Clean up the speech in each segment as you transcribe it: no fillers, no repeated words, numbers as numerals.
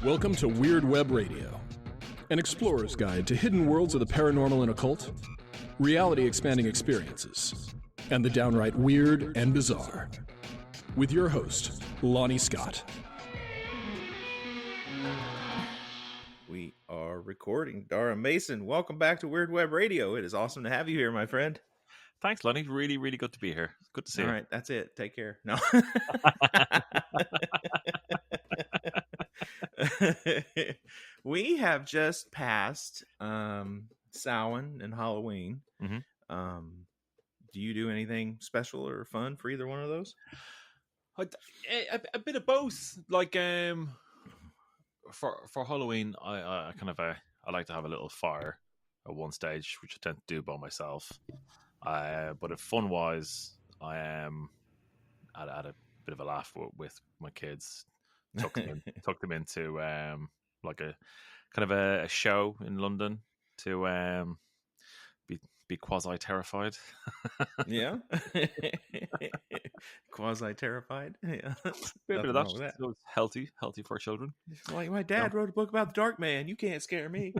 Welcome to Weird Web Radio, an explorer's guide to hidden worlds of the paranormal and occult, reality-expanding experiences, and the downright weird and bizarre. With your host, Lonnie Scott. We are recording. Darragh Mason, welcome back to Weird Web Radio. It is awesome to have you here, my friend. Thanks, Lonnie. Really, really good to be here. Good to see you. All right, that's it. Take care. No. We have just passed Samhain and Halloween. Mm-hmm. Do you do anything special or fun for either one of those? A bit of both. Like for Halloween, I like to have a little fire at one stage, which I tend to do by myself. But if fun wise, I had a bit of a laugh with my kids. Took them into like a kind of a show in London to be quasi terrified. Yeah. Quasi terrified. Yeah. Bit of that. So it's healthy for children. Like my dad wrote a book about the Dark Man. You can't scare me.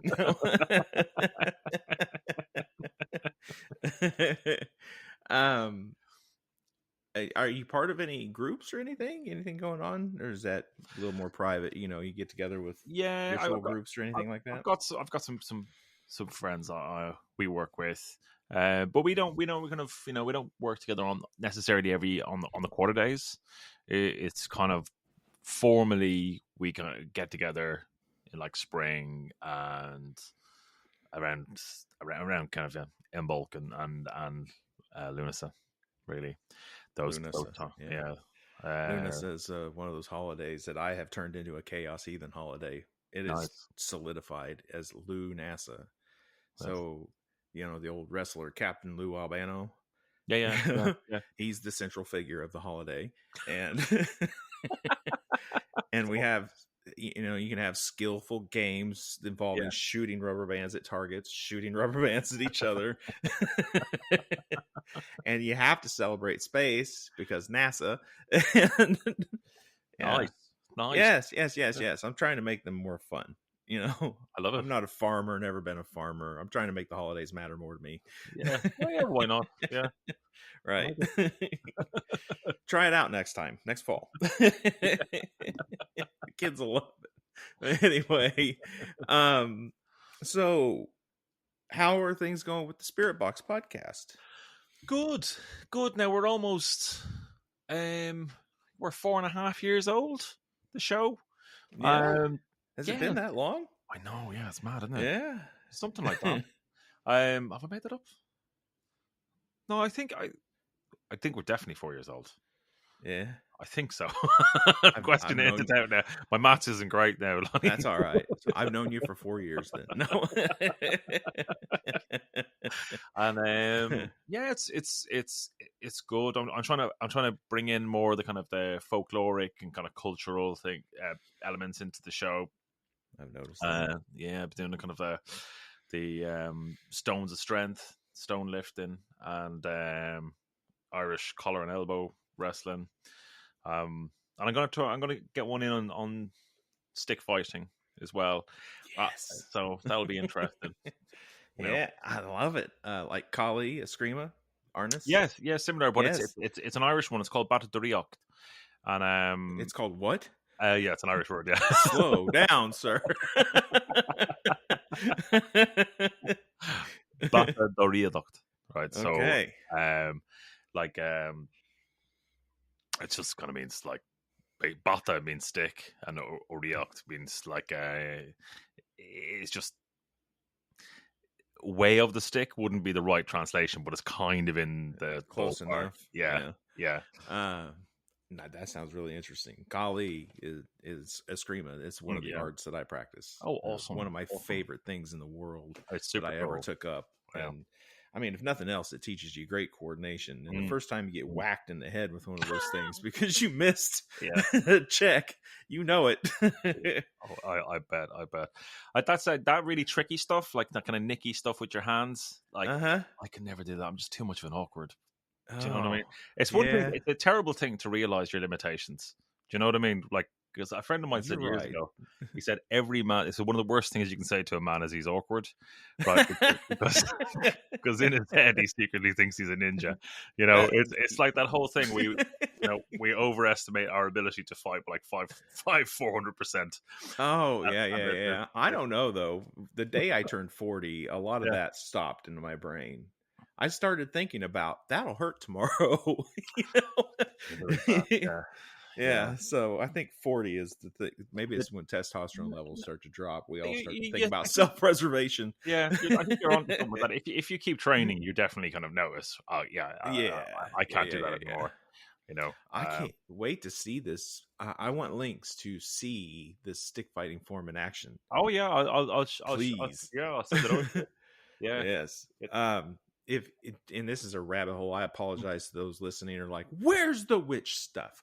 Are you part of any groups or anything going on, or is that a little more private? You know, you get together with virtual groups or anything like that. I've got some friends we work with, but we don't work together on necessarily on the quarter days. It's kind of formally we kind of get together in like spring and around kind of in bulk and Lunasa, really. Those Lunasa, yeah. Lunasa is one of those holidays that I have turned into a chaos heathen holiday. It is solidified as Lou NASA. So, you know, the old wrestler Captain Lou Albano. Yeah. He's the central figure of the holiday, and and we have, you know, you can have skillful games involving shooting rubber bands at targets, shooting rubber bands at each other. And you have to celebrate space because NASA. And, Nice. Yes. I'm trying to make them more fun. You know, I love it. I'm not a farmer, never been a farmer. I'm trying to make the holidays matter more to me. Yeah, why not? Yeah. Right. Try it out next fall. Kids will love it. Anyway, so how are things going with the Spirit Box podcast? Good. Now we're almost we're 4.5 years old, the show. Yeah. Has it been that long? I know, yeah, it's mad, isn't it? Yeah. Something like that. Have I made that up? No, I think we're definitely 4 years old. Yeah. I think so. I'm questioning it out now. My maths isn't great now, Lonnie. That's all right. I've known you for 4 years then. No. And it's good. I'm trying to bring in more of the kind of the folkloric and kind of cultural elements into the show. I've noticed that. I've been doing the kind of the stones of strength, stone lifting, and Irish collar and elbow wrestling. And I'm gonna get one in on stick fighting as well. Yes. So that'll be interesting. Yeah, I love it. Like Kali, Eskrima, Arnis. Yes, similar, but it's an Irish one. It's called Darragh, and it's called what? Yeah, it's an Irish word. Yeah, slow down, sir. Darragh, right? Okay. So, it just kind of means like bata means stick, and Oriacht means like it's just way of the stick wouldn't be the right translation, but it's kind of in the close enough. Yeah. No, that sounds really interesting. Kali is Eskrima. It's one of the arts that I practice. Oh, awesome! One of my favorite things in the world that I ever took up. Yeah. And I mean, if nothing else, it teaches you great coordination. And the first time you get whacked in the head with one of those things because you missed a check, you know it. I bet. That's that really tricky stuff, like that kind of nicky stuff with your hands. Like I can never do that. I'm just too much of an awkward. Do you know what I mean? It's one thing. It's a terrible thing to realize your limitations. you know what I mean? Like, because a friend of mine said years ago, he said every man. So one of the worst things you can say to a man is he's awkward, right? Because in his head he secretly thinks he's a ninja. You know, it's like that whole thing. We overestimate our ability to fight like 400%. Oh yeah. I don't know though. The day I turned 40, a lot of that stopped into my brain. I started thinking about that'll hurt tomorrow. Yeah, so I think 40 is the thing. Maybe it's when testosterone levels start to drop. We all start to think about self-preservation. Yeah, I think you're on something with that. If you keep training, you definitely kind of notice. Oh, I can't do that anymore. You know, I can't wait to see this. I want links to see this stick fighting form in action. Oh yeah, I'll please. I'll send it over. Yeah. Yes. And this is a rabbit hole. I apologize to those listening are like, where's the witch stuff?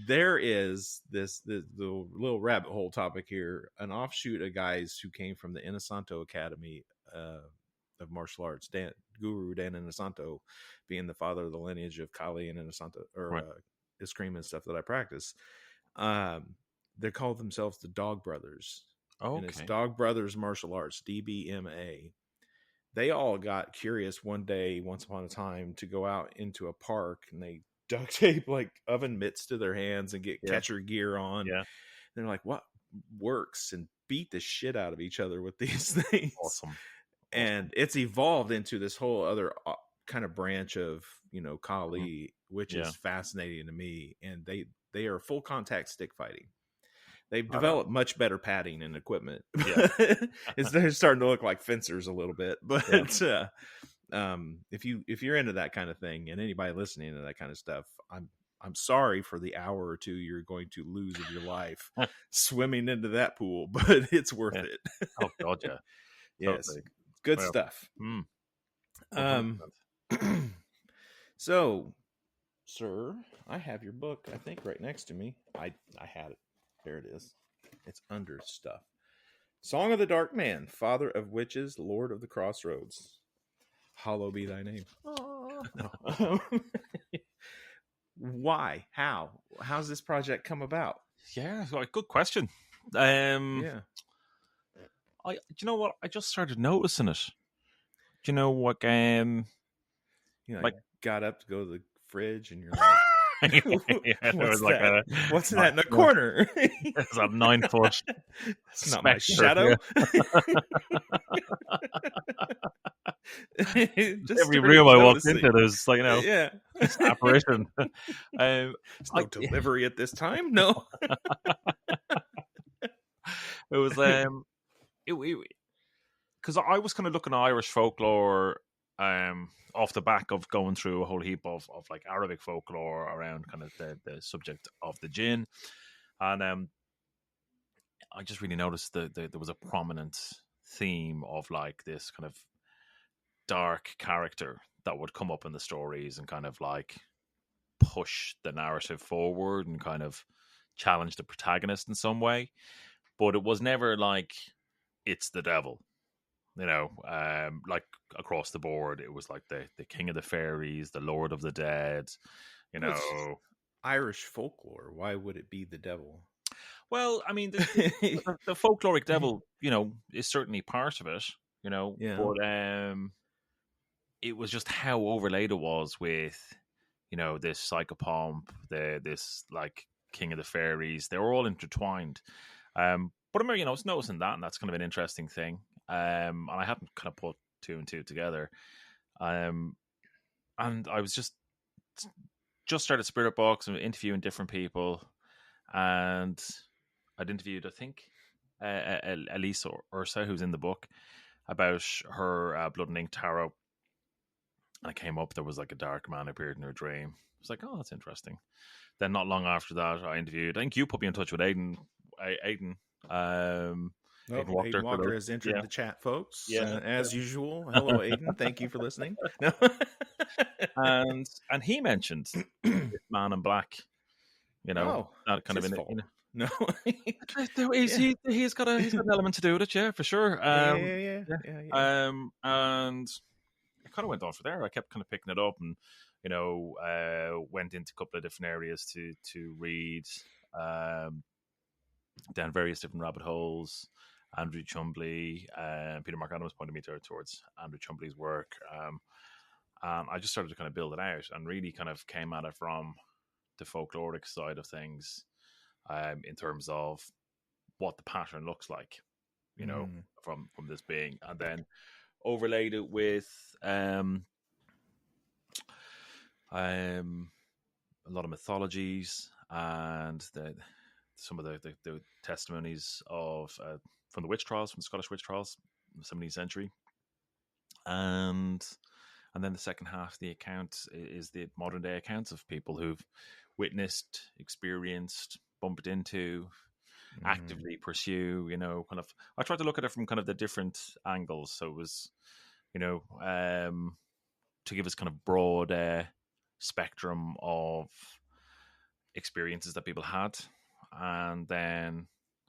There is the little rabbit hole topic here, an offshoot of guys who came from the Inosanto Academy of martial arts, Guru Dan Inosanto being the father of the lineage of Kali and Inosanto, or Iskrim and stuff that I practice. They call themselves the Dog Brothers. Oh, and it's Dog Brothers Martial Arts, DBMA. They all got curious one day, once upon a time, to go out into a park, and they duct tape like oven mitts to their hands and get catcher gear on. Yeah. And they're like, what works? And beat the shit out of each other with these things. Awesome. And it's evolved into this whole other kind of branch of, Kali, which is fascinating to me. And they are full contact stick fighting. They've developed much better padding and equipment. Yeah. They're starting to look like fencers a little bit. But if you're into that kind of thing, and anybody listening to that kind of stuff, I'm sorry for the hour or two you're going to lose of your life swimming into that pool, but it's worth it. Oh God, yeah. Yes, totally. Good stuff. So, sir, I have your book, I think, right next to me. I had it. There it is. It's under stuff. Song of the Dark Man, Father of Witches, Lord of the Crossroads. Hollow be thy name. Why? How? How's this project come about? Yeah, good question. Do you know what? I just started noticing it. Do you know what? Got up to go to the fridge, and you're like, what's that? What's that in the corner? It's a 9 foot. It's not my shadow. Every room I walked into, there's this apparition. There's no delivery at this time. No, it was because I was kind of looking at Irish folklore. Off the back of going through a whole heap of like Arabic folklore around kind of the subject of the Djinn, and I just really noticed that there was a prominent theme of like this kind of dark character that would come up in the stories and kind of like push the narrative forward and kind of challenge the protagonist in some way, but it was never like it's the devil. Like across the board, it was like the king of the fairies, the lord of the dead. Irish folklore. Why would it be the devil? Well, I mean, the folkloric devil, is certainly part of it. But it was just how overlaid it was with, this psychopomp, this like king of the fairies. They were all intertwined. But I remember, I was noticing that, and that's kind of an interesting thing. And I hadn't kind of put two and two together. And I was just started Spirit Box and interviewing different people. And I'd interviewed, I think, Elise Ursa, who's in the book, about her Blood and Ink tarot. And I came up, there was like a dark man appeared in her dream. I was like, oh, that's interesting. Then not long after that, I interviewed, I think you put me in touch with Aidan. Aiden Walker has entered the chat, folks. As usual. Hello, Aiden. Thank you for listening. And he mentioned Man in Black. That kind of in it. No, he's got an element to do with it. Yeah, for sure. Yeah. And kind of went on from there. I kept kind of picking it up, and went into a couple of different areas to read, down various different rabbit holes. Andrew Chumbley, Peter Mark Adams pointed me towards Andrew Chumbley's work, and I just started to kind of build it out, and really kind of came at it from the folkloric side of things, in terms of what the pattern looks like, from this being, and then overlaid it with a lot of mythologies and some of the testimonies of from the witch trials, from the Scottish witch trials in the 17th century, and then the second half of the account is the modern day accounts of people who've witnessed, experienced, bumped into, actively pursue, kind of. I tried to look at it from kind of the different angles, so it was, to give us kind of broad spectrum of experiences that people had, and then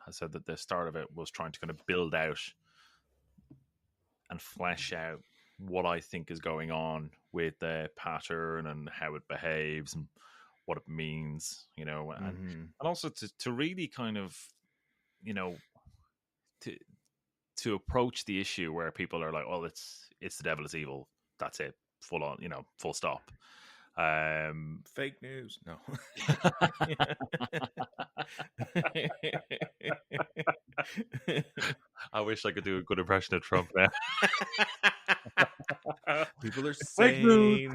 I said that the start of it was trying to kind of build out and flesh out what I think is going on with the pattern and how it behaves and what it means, and also to really kind of, to approach the issue where people are like, well, it's the devil, it's evil, that's it, full on, full stop. Fake news. No. I wish I could do a good impression of Trump now. People are saying.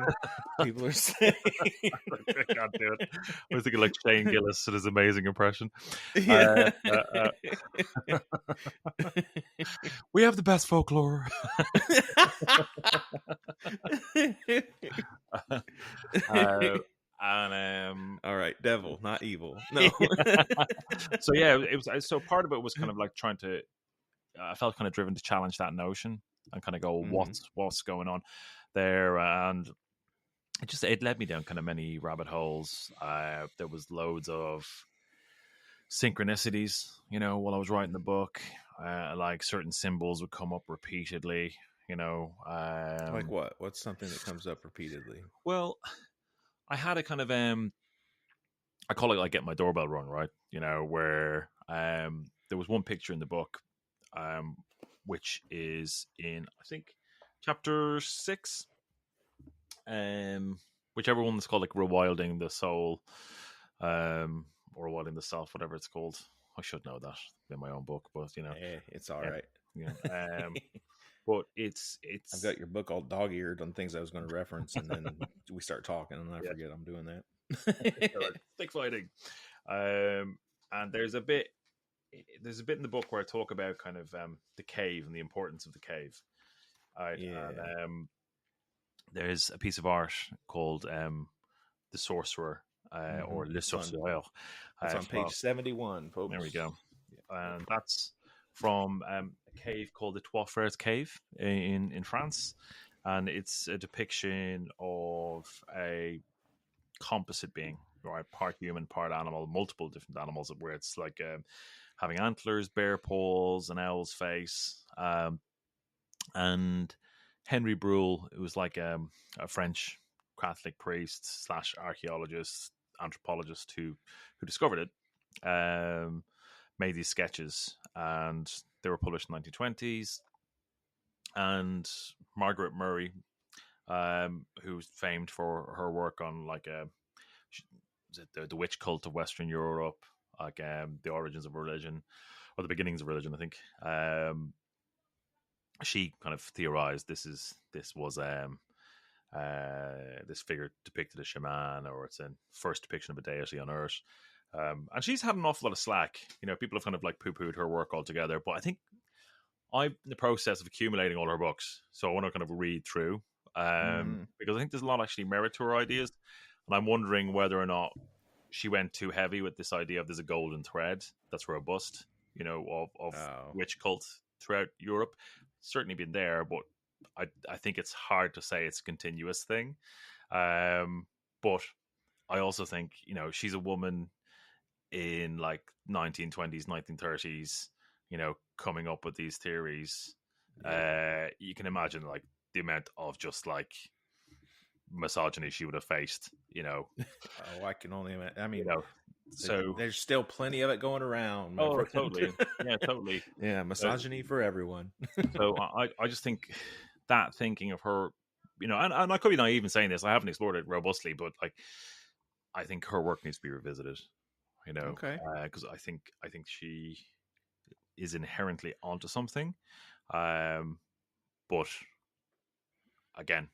People are saying. I can't do it. I was thinking like Shane Gillis and his amazing impression. We have the best folklore. All right, devil, not evil. No. So yeah, it was. So part of it was kind of like trying to. I felt kind of driven to challenge that notion and kind of go, what's going on there, and it led me down kind of many rabbit holes. There was loads of synchronicities, while I was writing the book. Like certain symbols would come up repeatedly, like what? What's something that comes up repeatedly? Well, I had a kind of I call it like get my doorbell rung, right? Where there was one picture in the book, which is in, I think, chapter 6, whichever one is called, like Rewilding the Soul, or Rewilding the Self, whatever it's called. I should know that in my own book, but it's all right. But it's. I've got your book all dog-eared on things I was going to reference, and then we start talking, and I forget I'm doing that. Stick fighting, and there's a bit in the book where I talk about kind of the cave and the importance of the cave. And there's a piece of art called The Sorcerer, or Le Sorcier. It's on page 71, folks. There we go. And that's from a cave called the Trois Frères Cave in France. And it's a depiction of a composite being, right? Part human, part animal, multiple different animals, where it's like having antlers, bear paws, an owl's face. And Henry Brule, who was like a French Catholic priest / archaeologist, anthropologist who discovered it, made these sketches, and they were published in the 1920s. And Margaret Murray, who's famed for her work on like the witch cult of Western Europe, like the origins of religion, or the beginnings of religion, I think. She kind of theorized this was this figure depicted a shaman, or it's a first depiction of a deity on Earth. And she's had an awful lot of slack. People have kind of like poo-pooed her work altogether. But I think I'm in the process of accumulating all her books, so I want to kind of read through, because I think there's a lot of actually merit to her ideas, and I'm wondering whether or not she went too heavy with this idea of there's a golden thread that's robust, of witch cult throughout Europe. It's certainly been there, but I think it's hard to say it's a continuous thing. But I also think, she's a woman in like 1920s, 1930s, coming up with these theories. You can imagine like the amount of just like misogyny she would have faced, Oh, I can only imagine. I mean, so there's still plenty of it going around, my friend. Totally. Yeah, totally. Yeah, misogyny for everyone. So I just think that thinking of her, and I could be naive in saying this, I haven't explored it robustly, but like, I think her work needs to be revisited, Okay. because I think she is inherently onto something, but again,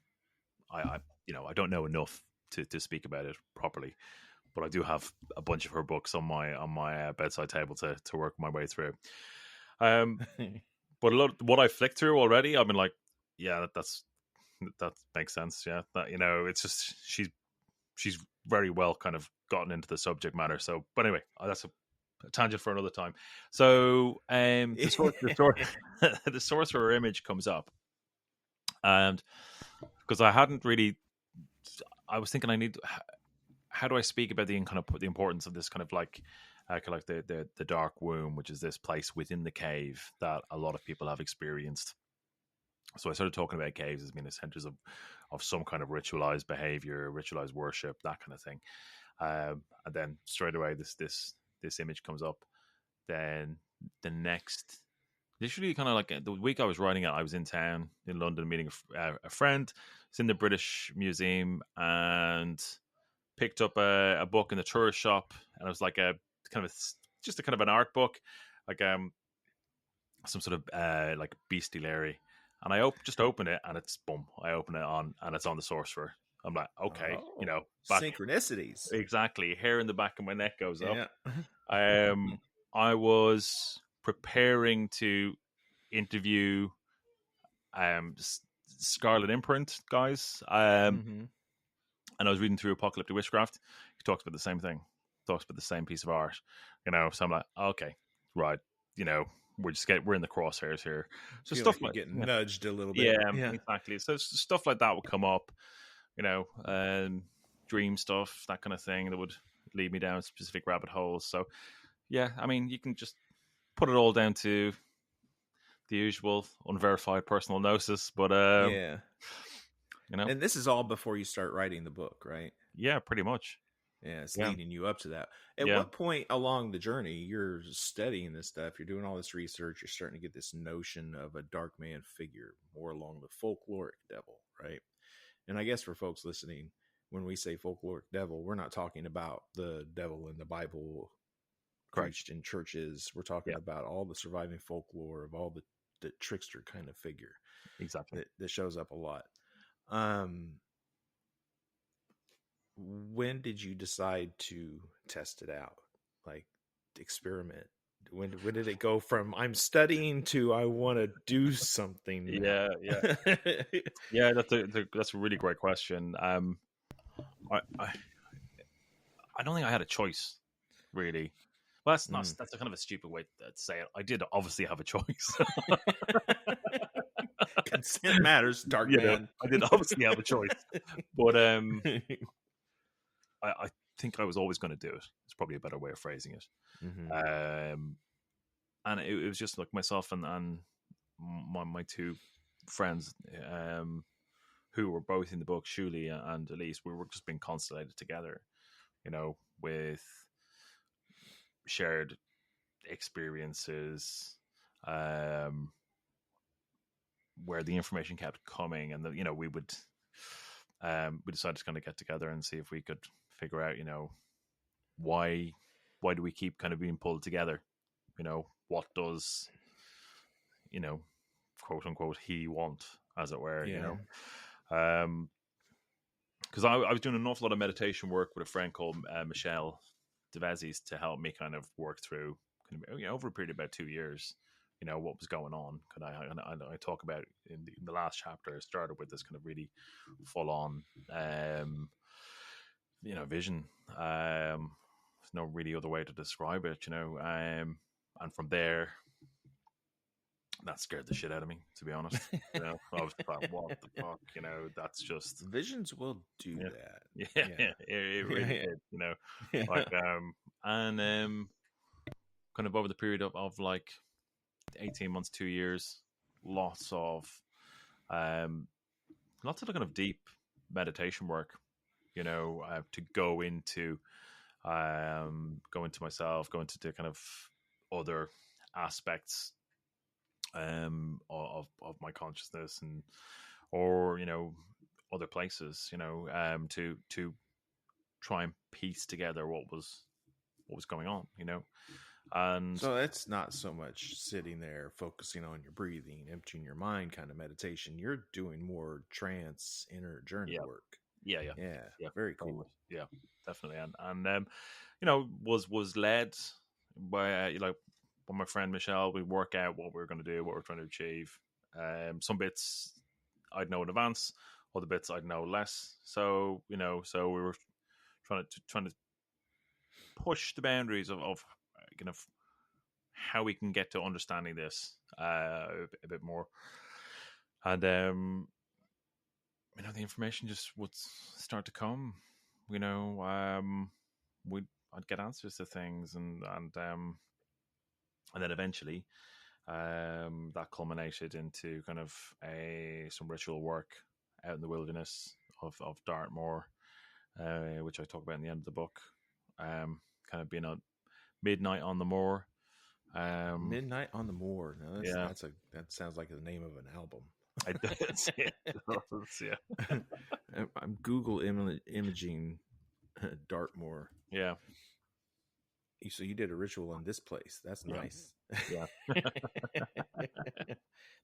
I don't know enough to speak about it properly, but I do have a bunch of her books on my bedside table to work my way through. But what I flicked through already, I've been like, yeah, that makes sense. Yeah, that it's just she's very well kind of gotten into the subject matter. So, but anyway, that's a tangent for another time. So, the sorcerer image comes up, and because I was thinking how do I speak about the importance of this kind of like the dark womb, which is this place within the cave that a lot of people have experienced. So I started talking about caves as being the centers of some kind of ritualized behavior, ritualized worship, that kind of thing. And then straight away this image comes up. Then the next, literally kind of like the week I was writing it, I was in town in London meeting a friend. It's in the British Museum and picked up a book in the tourist shop, and it was like just a kind of an art book, like some sort of like bestiality. And I just open it, and it's boom. I open it on, and it's on the sorcerer. I'm like, okay, synchronicities. Exactly. Hair in the back of my neck goes up. Yeah. I was preparing to interview Scarlet Imprint guys, and I was reading through Apocalyptic Witchcraft. He talks about the same thing. Talks about the same piece of art. So I'm like, okay, right. We're in the crosshairs here. So stuff like getting nudged a little bit. Yeah, exactly. So stuff like that would come up, dream stuff, that kind of thing that would lead me down specific rabbit holes. So yeah, I mean, you can just put it all down to the usual unverified personal gnosis, but and this is all before you start writing the book, right? Yeah, pretty much. Yeah, it's leading you up to that. At what point along the journey you're studying this stuff, you're doing all this research, you're starting to get this notion of a dark man figure more along the folkloric devil, right? And I guess for folks listening, when we say folkloric devil, we're not talking about the devil in the Bible preached in churches. We're talking about all the surviving folklore of all the trickster kind of figure. Exactly. That shows up a lot. When did you decide to test it out? Like, experiment? When did it go from I'm studying to I want to do something? Yeah. Yeah, that's a really great question. I don't think I had a choice, really. Well, that's a kind of a stupid way to say it. I did obviously have a choice. Consent matters, dark man. I did obviously have a choice, but I think I was always going to do it. It's probably a better way of phrasing it. And it was just like myself and my two friends, who were both in the book, Shuli and Elise. We were just being constellated together, with shared experiences, where the information kept coming, and we would we decided to kind of get together and see if we could figure out, why do we keep kind of being pulled together? What does, quote unquote, he want, as it were, because I was doing an awful lot of meditation work with a friend called Michelle Devezis to help me kind of work through over a period of about 2 years, what was going on. I talk about in the last chapter, I started with this kind of really full on, vision. There's no really other way to describe it, and from there, that scared the shit out of me, to be honest. I was like, what the fuck, that's just visions will do that. Yeah. It really did, like, and kind of over the period of like 18 months, 2 years, lots of lots of kind of deep meditation work, to go into myself, go into the kind of other aspects of my consciousness, or other places, to try and piece together what was going on, and so it's not so much sitting there focusing on your breathing, emptying your mind kind of meditation. You're doing more trance inner journey work. Yeah. Very cool. Yeah, definitely. And was led by my friend Michelle. We work out what we're going to do, what we're trying to achieve. Some bits I'd know in advance, other bits I'd know less. So so we were trying to push the boundaries of kind of how we can get to understanding this a bit more. And the information just would start to come. I'd get answers to things, and then eventually that culminated into kind of some ritual work out in the wilderness of Dartmoor, which I talk about in the end of the book. Kind of being a midnight on the moor. Midnight on the Moor. Now that sounds like the name of an album. I did. Yeah. I'm Google imaging Dartmoor. Yeah. So you did a ritual on this place. That's nice. Yeah.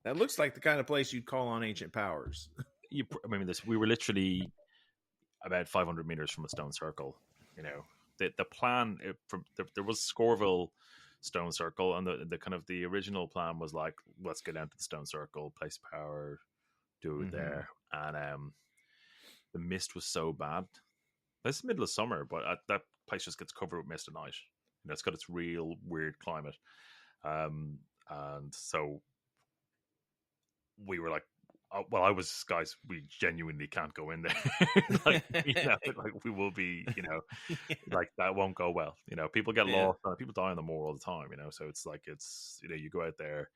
That looks like the kind of place you'd call on ancient powers. We were literally about 500 meters from a stone circle. The plan there was Scorville stone circle, and the kind of the original plan was like, let's get down to the stone circle, place power, do it there. And the mist was so bad. It's the middle of summer, but that place just gets covered with mist at night. It's got its real weird climate. And so we were like, well, I was, guys, we genuinely can't go in there. We will be, that won't go well. People get lost, people die on the moor all the time, so it's like, you go out there,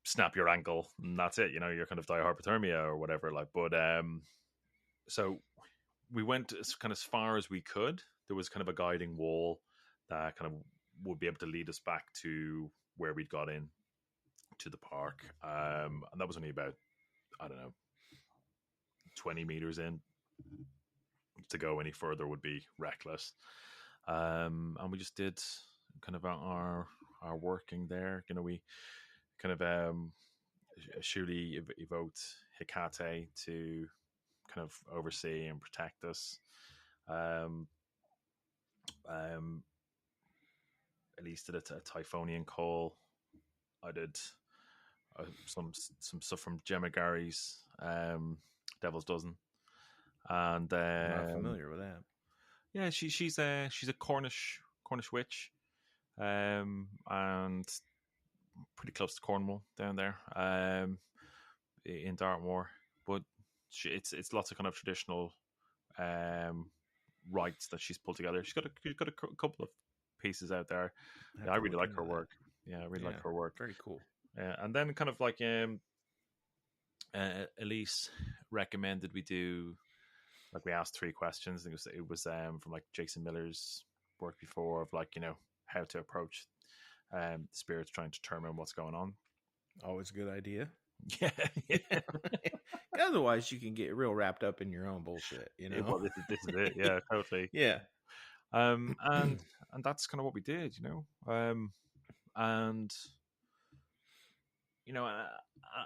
snap your ankle, and that's it, you're kind of die hypothermia or whatever, but so we went kind of as far as we could. There was kind of a guiding wall that kind of would be able to lead us back to where we'd got in to the park, and that was only about, I don't know, 20 meters in. To go any further would be reckless. And we just did kind of our working there. We kind of surely evoked Hecate to kind of oversee and protect us. Elise did a Typhonian call. I did some stuff from Gemma Gary's Devil's Dozen, and I'm not familiar with that. Yeah, she's a Cornish witch, and pretty close to Cornwall down there, in Dartmoor. But it's lots of kind of traditional rites that she's pulled together. She's got a couple of pieces out there. I really like her work. Yeah, I really like her work. Very cool. And then kind of like Elise recommended we do, like, we asked 3 questions. I think it was from like Jason Miller's work before, of like, how to approach the spirits trying to determine what's going on. Always a good idea. Yeah. Otherwise you can get real wrapped up in your own bullshit, Well, this is it. Yeah, totally. Yeah. And that's kind of what we did, and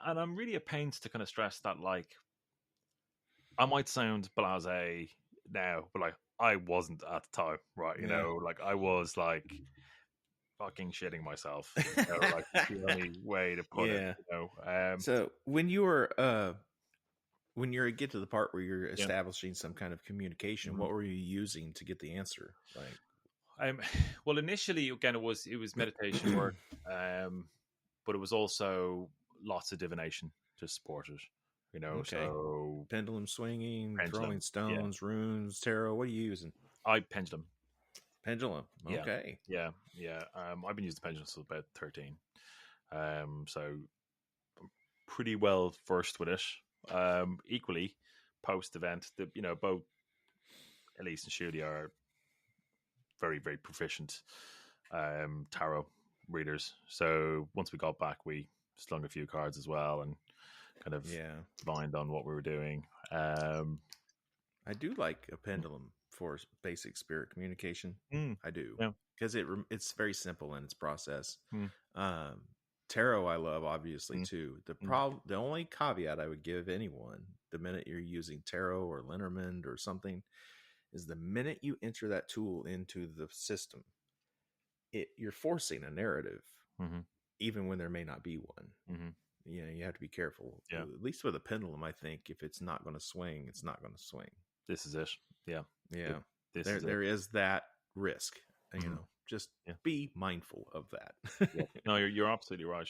and I'm really at pains to kind of stress that, like, I might sound blasé now, but like, I wasn't at the time, right? Like, I was like fucking shitting myself. Like, the only way to put it. So when you were get to the part where you're establishing some kind of communication, what were you using to get the answer? Like, well, initially, again, it was meditation work, but it was also lots of divination to support it. So pendulum swinging, throwing stones, runes, tarot. What are you using? Pendulum. Okay. Yeah. I've been using the pendulum since about 13. So I'm pretty well versed with it. Equally, post event, both Elise and Shuli are very, very proficient tarot readers. So once we got back, we slung a few cards as well and kind of divined on what we were doing. I do like a pendulum for basic spirit communication. I do, because it's very simple in its process. Tarot I love, obviously, too. The only caveat I would give anyone the minute you're using tarot or Lenormand or something is the minute you enter that tool into the system, you're forcing a narrative, even when there may not be one. You have to be careful. At least with a pendulum, I think if it's not going to swing, it's not going to swing. This is it. There is that risk. Just be mindful of that. No, you're absolutely right.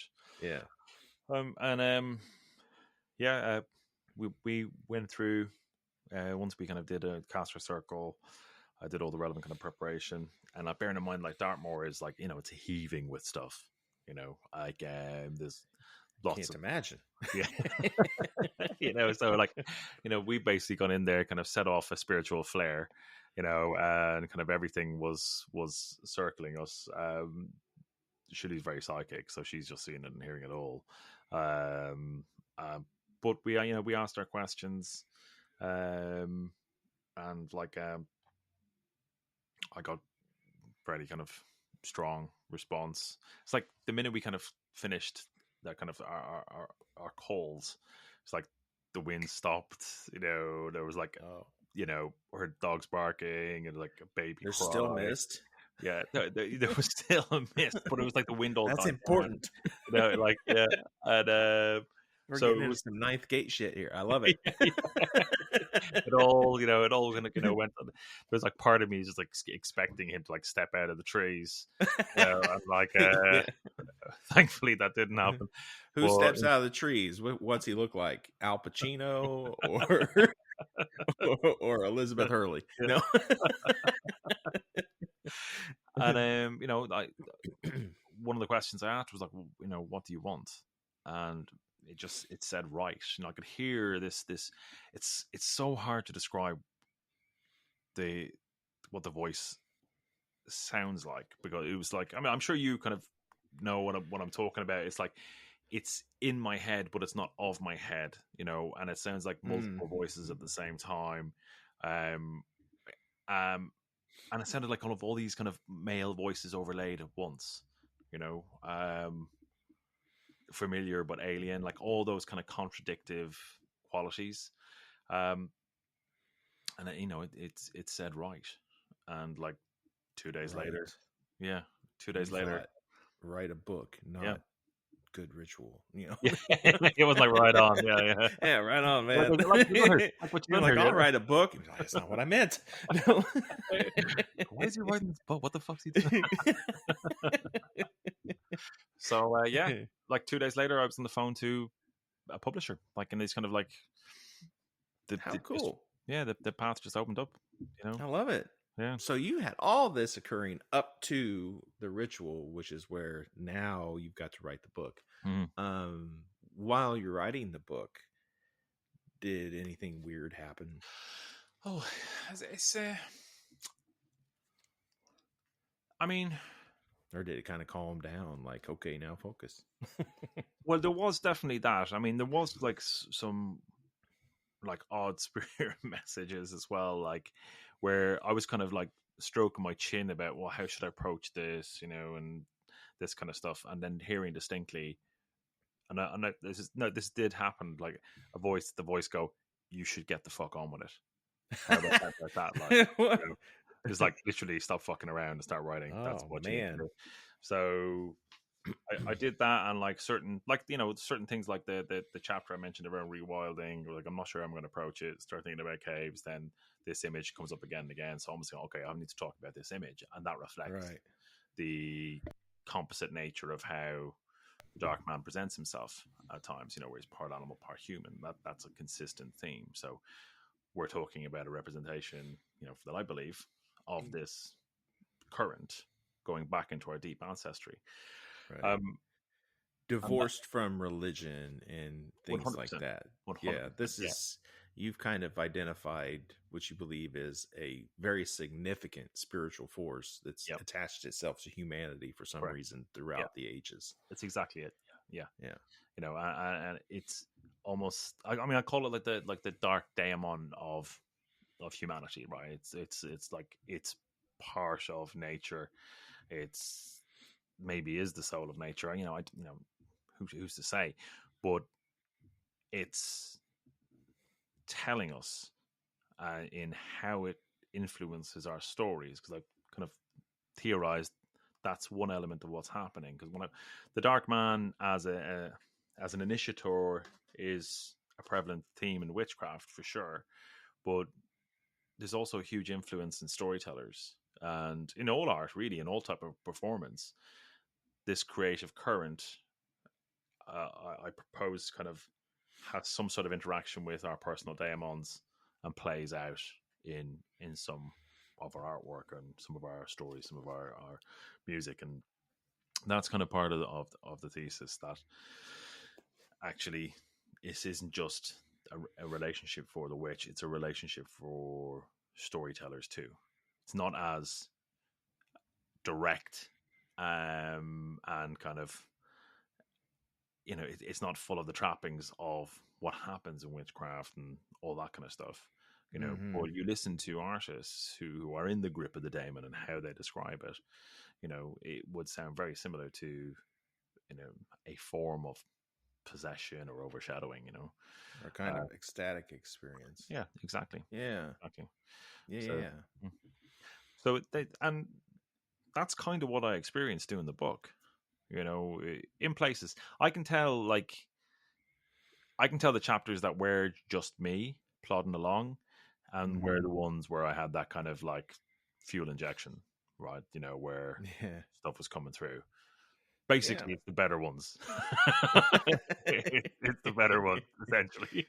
We went through once we kind of did a caster circle. I did all the relevant kind of preparation, and bearing in mind, like Dartmoor is like, it's heaving with stuff. There's lots. Can't imagine. So like, we basically gone in there, kind of set off a spiritual flare, and kind of everything was circling us. Shuli's very psychic, so she's just seeing it and hearing it all. But we asked our questions, and like I got very kind of strong response. It's like the minute we kind of finished that kind of our calls, it's like the wind stopped. There was like heard dogs barking and like a baby. There's cry. still mist. Yeah, there was still a mist, but it was like the wind all. That's important. And we're getting into some ninth gate shit here. I love it. It all kind of went on. There's like part of me just like expecting him to like step out of the trees. I'm like, thankfully that didn't happen. Who steps out of the trees? What's he look like? Al Pacino or Elizabeth Hurley? No. And one of the questions I asked was like, what do you want? And it said right. I could hear this. It's so hard to describe what the voice sounds like, because it was like, I'm sure you kind of know what I'm talking about. It's like it's in my head, but it's not of my head, and it sounds like multiple voices at the same time. And it sounded like kind of all these kind of male voices overlaid at once, familiar but alien, like all those kind of contradictive qualities. And it said right. And like 2 days later, 2 days later, write a book, not good ritual, It was like right on. Yeah, right on, man. I'll write a book. That's not what I meant. No. Why is he writing this book? What the fuck's he doing? So like 2 days later, I was on the phone to a publisher, like, and it's kind of like how cool. The path just opened up. I love it. Yeah. So you had all this occurring up to the ritual, which is where now you've got to write the book. While you're writing the book, did anything weird happen? Oh, it's I mean, or did it kind of calm down? Like, okay, now focus. Well, there was definitely that. I mean, there was like some like odd spirit messages as well, like where I was kind of like stroking my chin about, well, how should I approach this, and this kind of stuff, and then hearing distinctly, and this did happen, like the voice go, "You should get the fuck on with it." How about that, like that, like, it's like literally stop fucking around and start writing. That's what you do. So I did that, and like certain things like the chapter I mentioned around rewilding, like I'm not sure I'm going to approach it. Start thinking about caves, then this image comes up again and again. So I'm just going, okay, I need to talk about this image, and that reflects the composite nature of how the Dark Man presents himself at times. Where he's part animal, part human. That's a consistent theme. So we're talking about a representation, that I believe of this current going back into our deep ancestry. Right. divorced from religion and things 100%, like that. 100%, Yeah, this is, you've kind of identified what you believe is a very significant spiritual force that's attached itself to humanity for some reason throughout the ages. That's exactly it. Yeah. Yeah. And it's almost, I mean, I call it like the dark daemon of humanity, right? It's like it's part of nature. It's maybe is the soul of nature. Who's to say? But it's telling us in how it influences our stories, because I kind of theorized that's one element of what's happening. Because the Dark Man as an initiator is a prevalent theme in witchcraft for sure, but there's also a huge influence in storytellers and in all art, really, in all type of performance. This creative current, I propose, kind of has some sort of interaction with our personal daemons and plays out in some of our artwork and some of our stories, some of our music, and that's kind of part of the thesis, that actually this isn't just a relationship for the witch; it's a relationship for storytellers too. It's not as direct and kind of, it's not full of the trappings of what happens in witchcraft and all that kind of stuff. But you listen to artists who are in the grip of the daemon and how they describe it, it would sound very similar to, a form of possession or overshadowing, or kind of ecstatic experience. Yeah, exactly. Yeah. Exactly. Yeah. So and that's kind of what I experienced doing the book. In places I can tell the chapters that were just me plodding along, and were the ones where I had that kind of like fuel injection, right? Where stuff was coming through. Basically, it's the better ones. It's the better ones, essentially.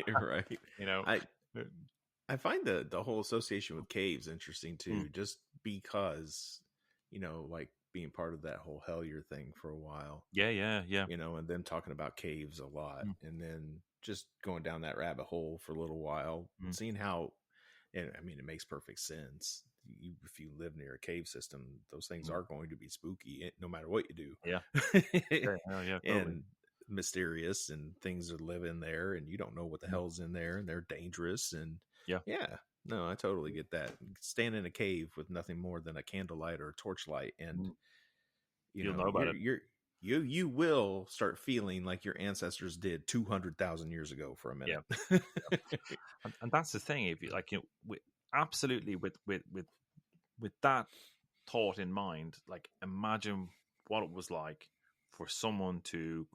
Right. I find the whole association with caves interesting too, just because, like being part of that whole Hellier thing for a while. Yeah. And them talking about caves a lot, and then just going down that rabbit hole for a little while, seeing how, and I mean, it makes perfect sense. If you live near a cave system, those things are going to be spooky, no matter what you do. Yeah. Totally. And mysterious, and things are living there, and you don't know what the hell's in there, and they're dangerous. And no, I totally get that. Stand in a cave with nothing more than a candlelight or a torchlight, and you'll know about it. You will start feeling like your ancestors did 200,000 years ago for a minute. Yeah. And that's the thing. If you absolutely with that thought in mind, like imagine what it was like for someone to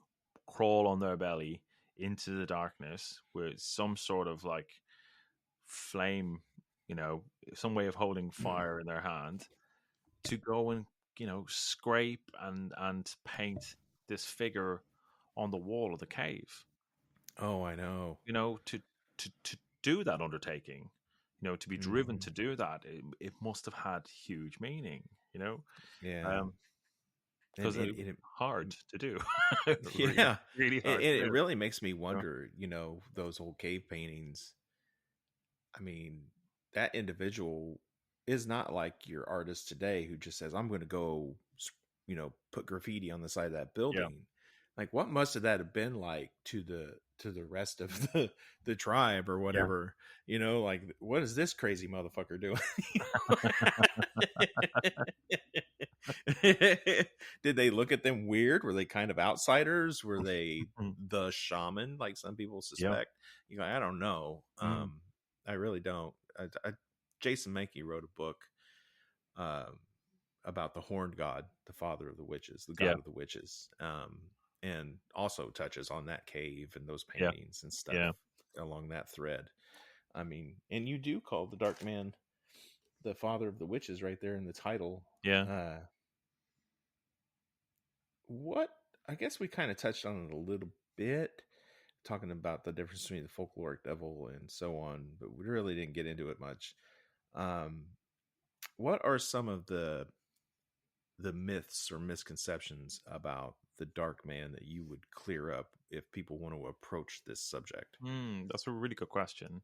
crawl on their belly into the darkness with some sort of like flame, some way of holding fire in their hand, to go and scrape and paint this figure on the wall of the cave. Oh, I know. To do that undertaking, to be driven to do that, it must have had huge meaning, Yeah. Because it's hard to do. Yeah. Really hard. It really makes me wonder, those old cave paintings. I mean, that individual is not like your artist today who just says, I'm going to go, put graffiti on the side of that building. Yeah. Like, what must have that have been like to the rest of the tribe or whatever, like, what is this crazy motherfucker doing? Did they look at them weird? Were they kind of outsiders? Were they the shaman, like some people suspect? I don't know. I really don't. Jason Mankey wrote a book about the horned god, the father of the witches, the god of the witches, and also touches on that cave and those paintings and stuff along that thread. I mean, and you do call the Dark Man the father of the witches right there in the title. Yeah. What, I guess we kind of touched on it a little bit, talking about the difference between the folkloric devil and so on, but we really didn't get into it much. What are some of the myths or misconceptions about the dark man that you would clear up if people want to approach this subject? That's a really good question.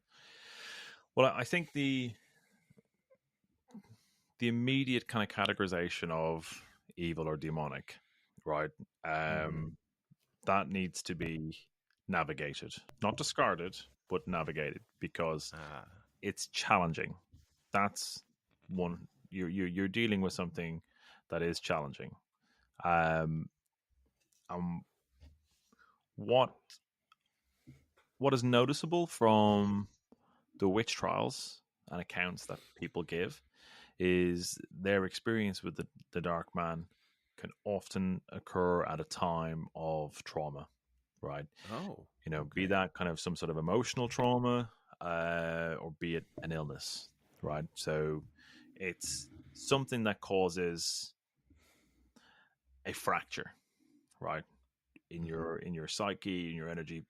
Well, I think the immediate kind of categorization of evil or demonic, right? That needs to be navigated, not discarded, but navigated, because it's challenging. That's one. You're dealing with something that is challenging. What is noticeable from the witch trials and accounts that people give is their experience with the dark man can often occur at a time of trauma, right? Oh, be that kind of some sort of emotional trauma, or be it an illness, right? So it's something that causes a fracture, right, in your psyche, in your energy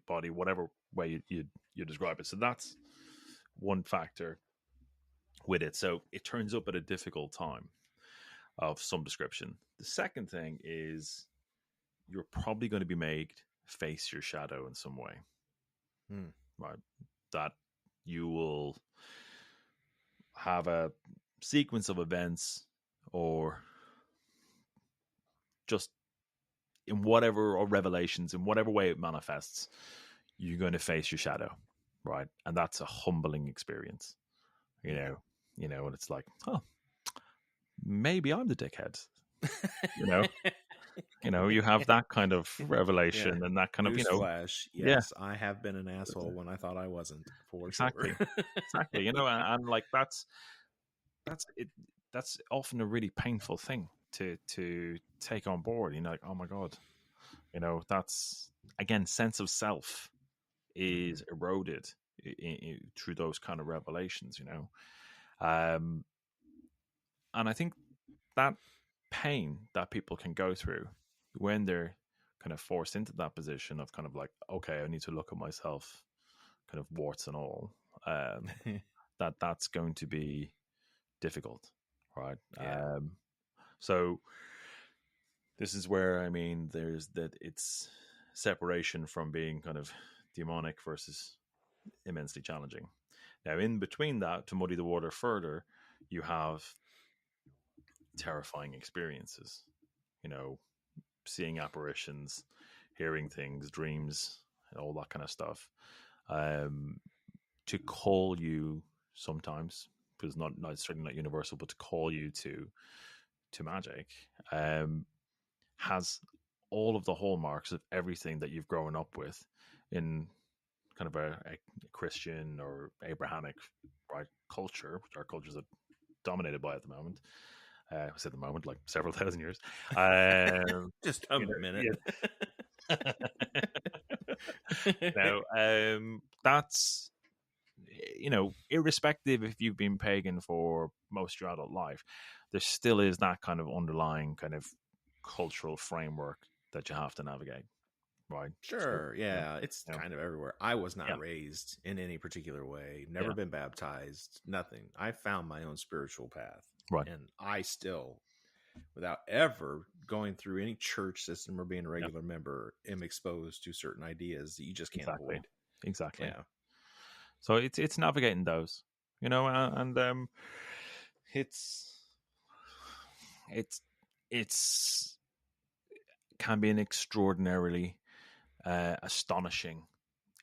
body, whatever way you describe it. So that's one factor with it. So it turns up at a difficult time of some description. The second thing is you're probably going to be made face your shadow in some way, right? That you will have a sequence of events, or just in whatever, or revelations, in whatever way it manifests, you're going to face your shadow, right? And that's a humbling experience, and it's like, oh, maybe I'm the dickhead, you have that kind of revelation, and that kind of, Newsflash, yes, I have been an asshole when I thought I wasn't, for exactly. sure. Exactly. And like that's it. That's often a really painful thing to take on board. Like, oh my God, that's, again, sense of self is eroded through those kind of revelations. And I think that pain that people can go through when they're kind of forced into that position of kind of like, okay, I need to look at myself, kind of warts and all, that's going to be difficult, right? Yeah. So this is where, there's that, it's separation from being kind of demonic versus immensely challenging. Now, in between that, to muddy the water further, you have terrifying experiences, seeing apparitions, hearing things, dreams, and all that kind of stuff. To call you sometimes, because not certainly not universal, but to call you to magic, has all of the hallmarks of everything that you've grown up with in kind of a Christian or Abrahamic, right, culture, which our cultures are dominated by at the moment. I said the moment, like several thousand years. Just a minute. That's, irrespective if you've been pagan for most of your adult life, there still is that kind of underlying kind of cultural framework that you have to navigate, right? Sure, yeah, it's kind of everywhere. I was not raised in any particular way, never been baptized, nothing. I found my own spiritual path, right? And I still, without ever going through any church system or being a regular member, am exposed to certain ideas that you just can't avoid. Exactly. Yeah. So it's navigating those, and it's can be an extraordinarily astonishing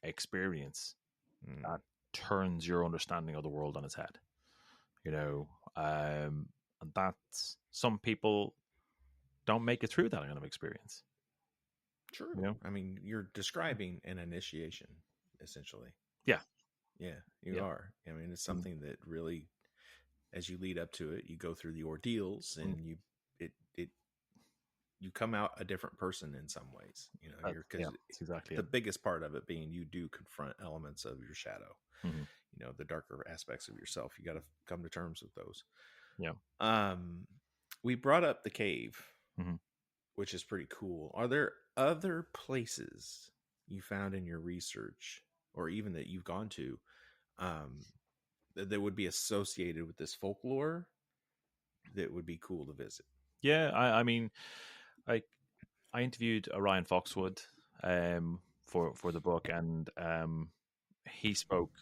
experience that turns your understanding of the world on its head. And that some people don't make it through that kind of experience. True. You're describing an initiation, essentially. Yeah, you are. It's something that really, as you lead up to it, you go through the ordeals, and you come out a different person in some ways. Because exactly the biggest part of it being you do confront elements of your shadow. The darker aspects of yourself. You got to come to terms with those. Yeah. We brought up the cave, which is pretty cool. Are there other places you found in your research, or even that you've gone to, that would be associated with this folklore that would be cool to visit? Yeah, I mean, like, I interviewed Orion Foxwood for the book, and he spoke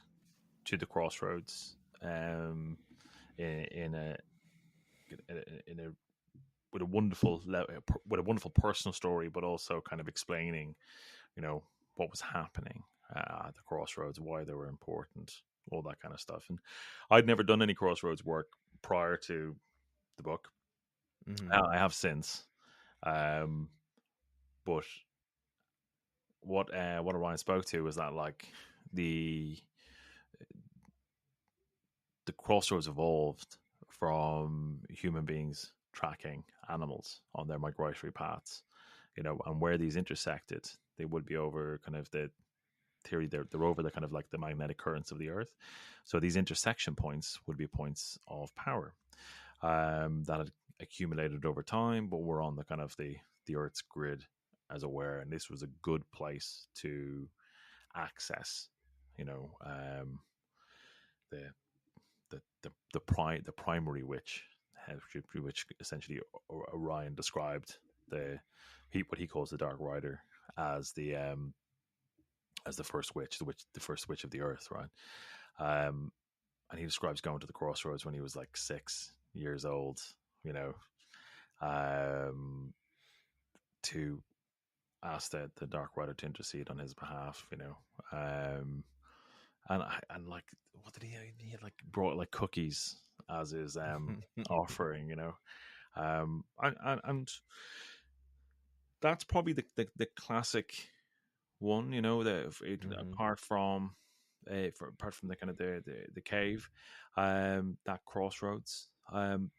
to the Crossroads in a with a wonderful personal story, but also kind of explaining, what was happening at the Crossroads, why they were important, all that kind of stuff. And I'd never done any Crossroads work prior to the book. Mm-hmm. I have since, but what Orion spoke to was that like the Crossroads evolved from human beings tracking animals on their migratory paths, and where these intersected, they would be over kind of the theory they're over the kind of like the magnetic currents of the earth. So these intersection points would be points of power that had accumulated over time, but were on the kind of the earth's grid as it were, and this was a good place to access, the primary witch, which essentially Orion described what he calls the Dark Rider as the first witch, the first witch of the earth, right? And he describes going to the Crossroads when he was like 6 years old, to ask the Dark Rider to intercede on his behalf, and like, what did he had like brought like cookies as his offering, and that's probably the classic one, apart from the kind of the cave, that Crossroads, and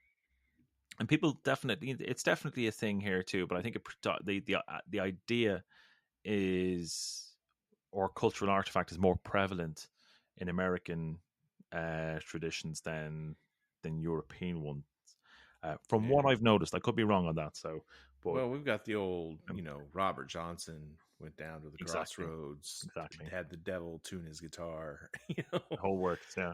people definitely, it's definitely a thing here too. But I think the idea is, or cultural artifact is more prevalent in American traditions than European ones. From what I've noticed, I could be wrong on that. So, but we've got the old, Robert Johnson went down to the Crossroads, had the devil tune his guitar, the whole works, yeah.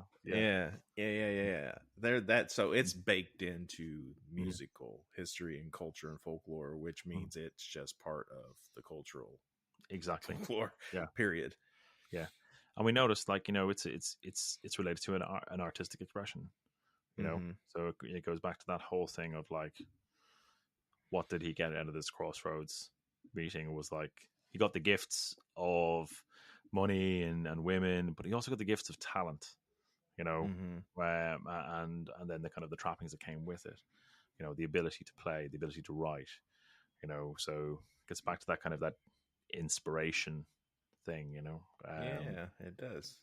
There, so it's baked into musical history and culture and folklore, which means it's just part of the cultural folklore, period. Yeah, and we noticed, like, it's related to an artistic expression, so it goes back to that whole thing of like, what did he get out of this Crossroads meeting? It was like he got the gifts of money and women, but he also got the gifts of talent, and then the kind of the trappings that came with it, the ability to play, the ability to write, so it gets back to that kind of that inspiration thing, it does.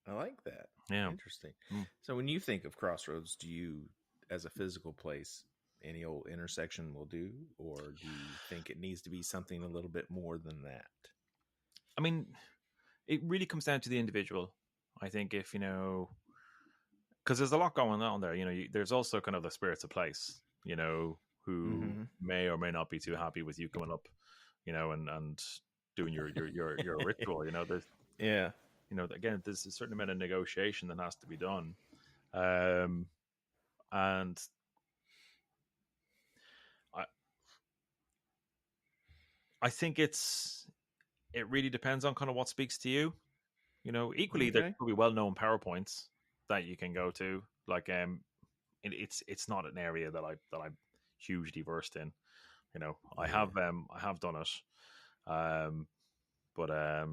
I like that. Interesting. So when you think of Crossroads, do you, as a physical place, any old intersection will do, or do you think it needs to be something a little bit more than that? I mean, it really comes down to the individual. I think if, because there's a lot going on there, there's also kind of the spirits of place, who may or may not be too happy with you coming up, and doing your ritual, there's, again, there's a certain amount of negotiation that has to be done. And I think it really depends on kind of what speaks to you. Equally, there could be well-known PowerPoints that you can go to. Like, it's not an area that I'm hugely versed in. I have done it, but I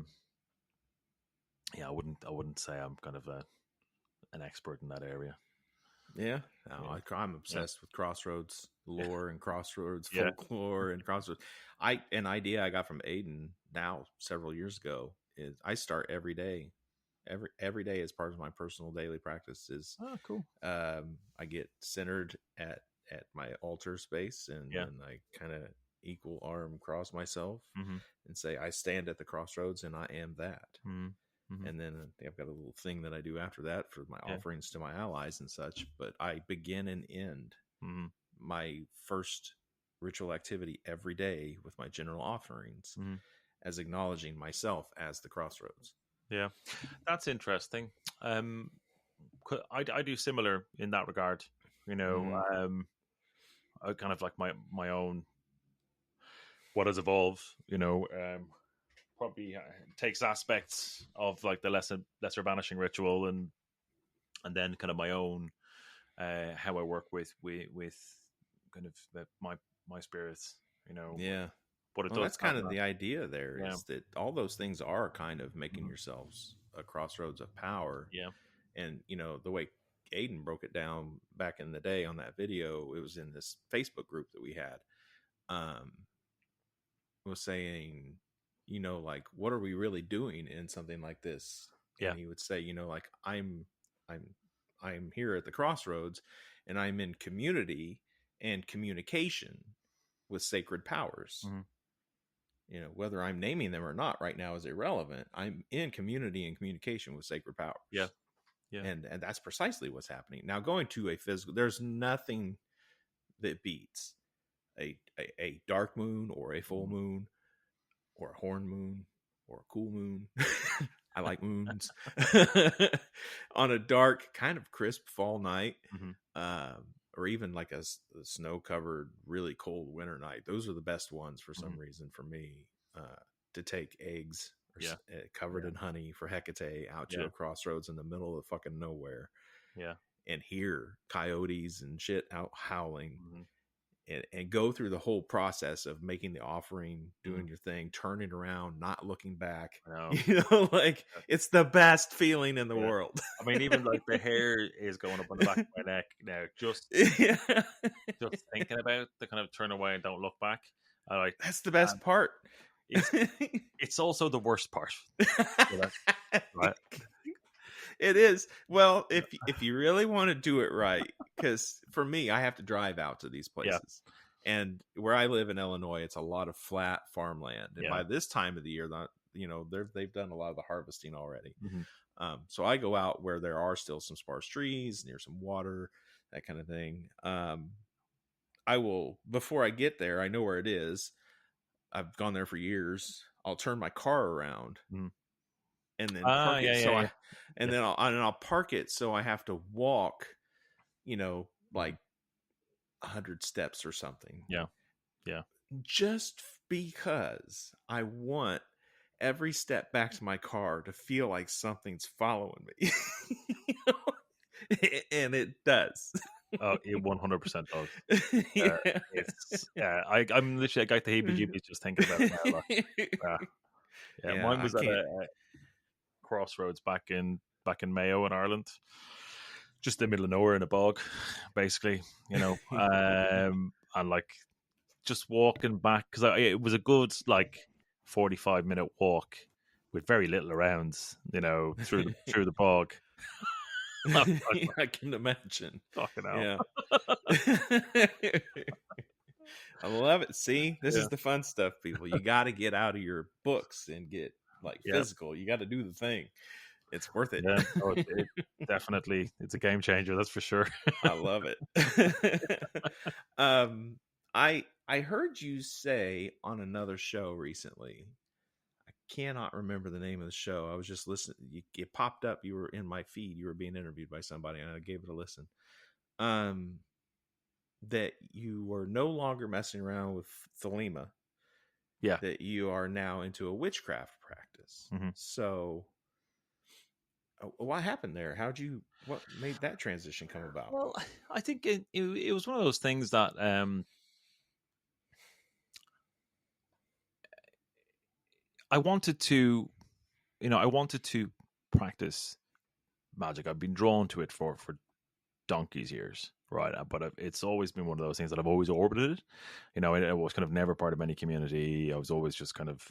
wouldn't say I'm kind of an expert in that area. Yeah, I'm obsessed with Crossroads lore and Crossroads folklore and Crossroads. An idea I got from Aiden now several years ago is I start every day. Every day as part of my personal daily practice is cool. I get centered at my altar space, and then I kind of equal arm cross myself and say, I stand at the crossroads and I am that. And then I've got a little thing that I do after that for my offerings to my allies and such. But I begin and end my first ritual activity every day with my general offerings as acknowledging myself as the crossroads. Yeah, that's interesting. I do similar in that regard. I kind of like my own what has evolved, probably takes aspects of like the lesser banishing ritual, and then kind of my own how I work with kind of my spirits, Yeah. But it Well, does that's have kind of that. the idea there, Yeah. is that all those things are kind of making Mhm. yourselves a crossroads of power. Yeah. And, the way Aiden broke it down back in the day on that video, it was in this Facebook group that we had, was saying, like, what are we really doing in something like this? Yeah. And he would say, like, I'm here at the crossroads, and I'm in community and communication with sacred powers. Mhm. Whether I'm naming them or not right now is irrelevant. I'm in community and communication with sacred powers. Yeah. Yeah. And that's precisely what's happening. Now, going to a physical, there's nothing that beats a dark moon or a full moon or a horn moon or a cool moon. I like moons. On a dark, kind of crisp fall night, or even like a snow-covered, really cold winter night. Those are the best ones for some reason for me, to take eggs covered in honey for Hecate out to a crossroads in the middle of fucking nowhere. Yeah. And hear coyotes and shit out howling. And go through the whole process of making the offering, doing your thing, turning around, not looking back. Like, it's the best feeling in the world. I mean, even like the hair is going up on the back of my neck now. Just thinking about the kind of turn away and don't look back. That's the best part. It's also the worst part. Right? It is. Well, if you really want to do it right, because for me, I have to drive out to these places, and where I live in Illinois, it's a lot of flat farmland. And by this time of the year, they've done a lot of the harvesting already. So I go out where there are still some sparse trees near some water, that kind of thing. I will, before I get there, I know where it is. I've gone there for years. I'll turn my car around. And then park it. Then I'll park it, so I have to walk, like 100 steps or something. Yeah. Just because I want every step back to my car to feel like something's following me. And it does. It 100% does. I'm literally, I got the heebie-jeebies just thinking about it now. Mine was at a crossroads back in Mayo in Ireland, just in the middle of nowhere in a bog, basically, and like just walking back, because it was a good like 45-minute walk with very little around, through the bog. I can imagine. Fucking hell. Yeah. I love it. See, this is the fun stuff, people. You got to get out of your books and get physical. You got to do the thing. It's worth it. Yeah, it definitely, it's a game changer. That's for sure. I love it. I heard you say on another show recently, I cannot remember the name of the show. I was just listening. It popped up. You were in my feed. You were being interviewed by somebody, and I gave it a listen. That you were no longer messing around with Thelema. Yeah. That you are now into a witchcraft practice. So what happened there? What made that transition come about? Well, I think it was one of those things that I wanted to practice magic. I've been drawn to it for donkey's years, right? But it's always been one of those things that I've always orbited. It was kind of never part of any community. I was always just kind of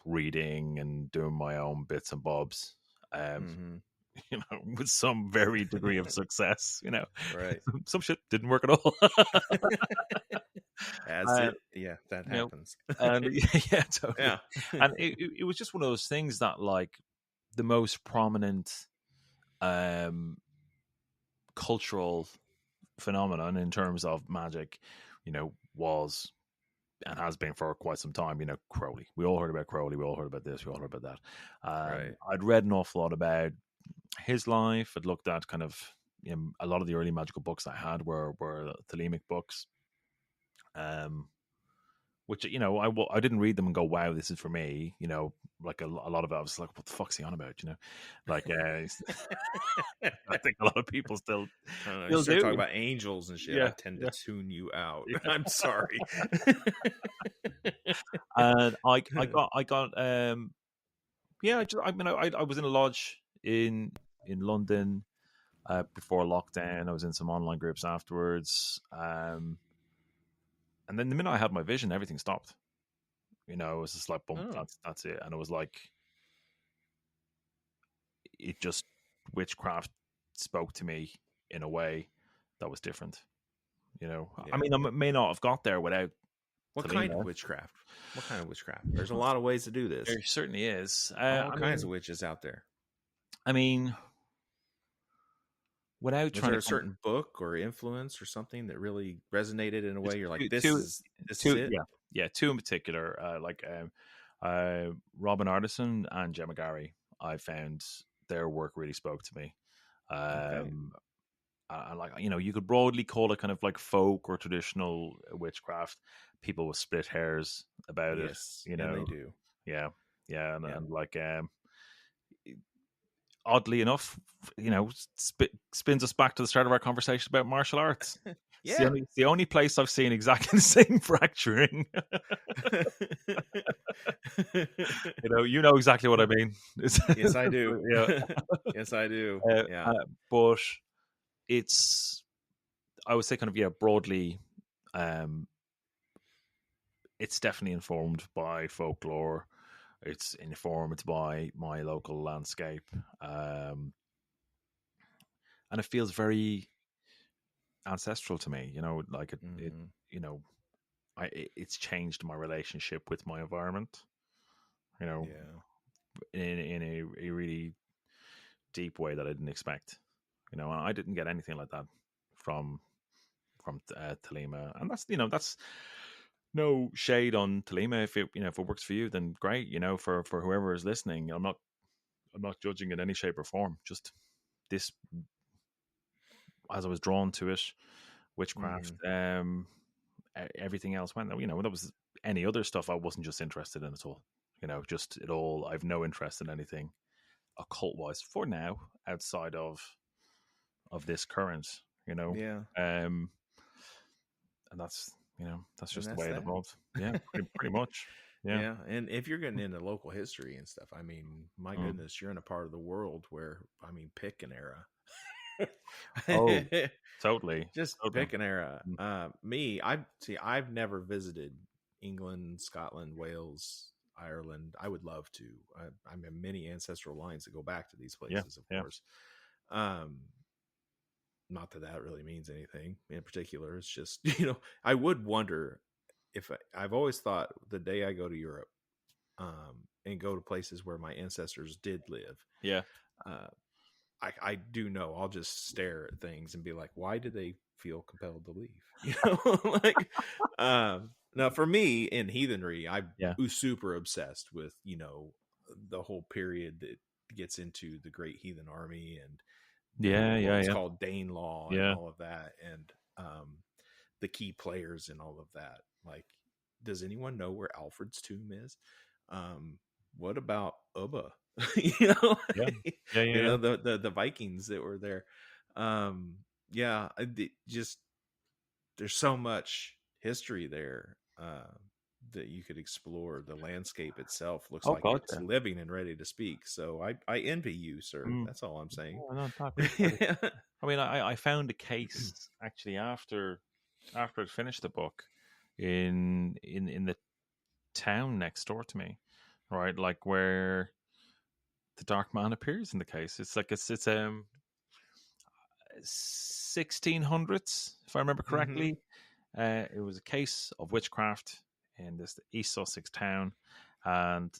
reading and doing my own bits and bobs, with some very degree of success. Right? Some shit didn't work at all. That happens. And totally. Yeah. And it was just one of those things that, like, the most prominent cultural phenomenon in terms of magic, was and has been for quite some time, Crowley. We all heard about Crowley. We all heard about this. We all heard about that. Right. I'd read an awful lot about his life. I'd looked at kind of a lot of the early magical books I had were Thelemic books, which, you know, I didn't read them and go, wow, this is for me. You know, like a lot of it, I was like, what the fuck's he on about? You know, like I think a lot of people still I don't know, you still start do. talking about angels and shit, Yeah, I tend to tune you out. I'm sorry. And I got yeah, I was in a lodge in London before lockdown. I was in some online groups afterwards, and then the minute I had my vision, everything stopped. You know, it was just like, boom, Oh. that's it. And it was like, it just, witchcraft spoke to me in a way that was different. You know, Yeah. I mean, I may not have got there without What Talima. kind of witchcraft? What kind of witchcraft? There's a lot of ways to do this. There certainly is. All kinds of witches out there. I mean, without Was trying there a to certain book or influence or something that really resonated in a way? You're like, this two, is it? Yeah, two in particular, Robin Artisan and Gemma Gary. I found their work really spoke to me. Like, you know, you could broadly call it kind of like folk or traditional witchcraft. People with split hairs about it, you know. And they do. Yeah, and like, oddly enough, you know, spins us back to the start of our conversation about martial arts. Yeah, it's the only place I've seen exactly the same fracturing. You know exactly what I mean. Yes, I do. Yeah. Yes, I do. Yeah, but it's, I would say, kind of, broadly, it's definitely informed by folklore. It's informed by my local landscape, and it feels very ancestral to me. You know, like it you know, it's changed my relationship with my environment. You know, in a really deep way that I didn't expect. You know, I didn't get anything like that from Talima, and that's no shade on Talima. If it works for you, then great. You know, for whoever is listening, I'm not judging in any shape or form. Just this, as I was drawn to it, witchcraft, everything else went. You know, there was any other stuff I wasn't just interested in at all. You know, just it all. I've no interest in anything occult wise for now, outside of this current. You know, and that's just the way it evolved. Yeah, pretty much. Yeah. And if you're getting into local history and stuff, I mean, my goodness, you're in a part of the world where, I mean, pick an era. Oh, totally. Just pick an era. I've never visited England, Scotland, Wales, Ireland. I would love to. I have many ancestral lines that go back to these places, of course. Not that really means anything in particular. It's just, I would wonder if I've always thought the day I go to Europe, and go to places where my ancestors did live. Yeah. I do know I'll just stare at things and be like, why do they feel compelled to leave? Now for me in heathenry, I'm super obsessed with, the whole period that gets into the Great Heathen Army and it's called Danelaw and all of that. And, the key players and all of that. Like, does anyone know where Alfred's tomb is? What about Ubba? The Vikings that were there. Just there's so much history there that you could explore. The landscape itself looks it's living and ready to speak. So I envy you, sir. That's all I'm saying. I mean, I found a case actually after I finished the book in the town next door to me, right? Like where the Dark Man appears in the case. It's like it's 1600s, if I remember correctly. It was a case of witchcraft in this East Sussex town, and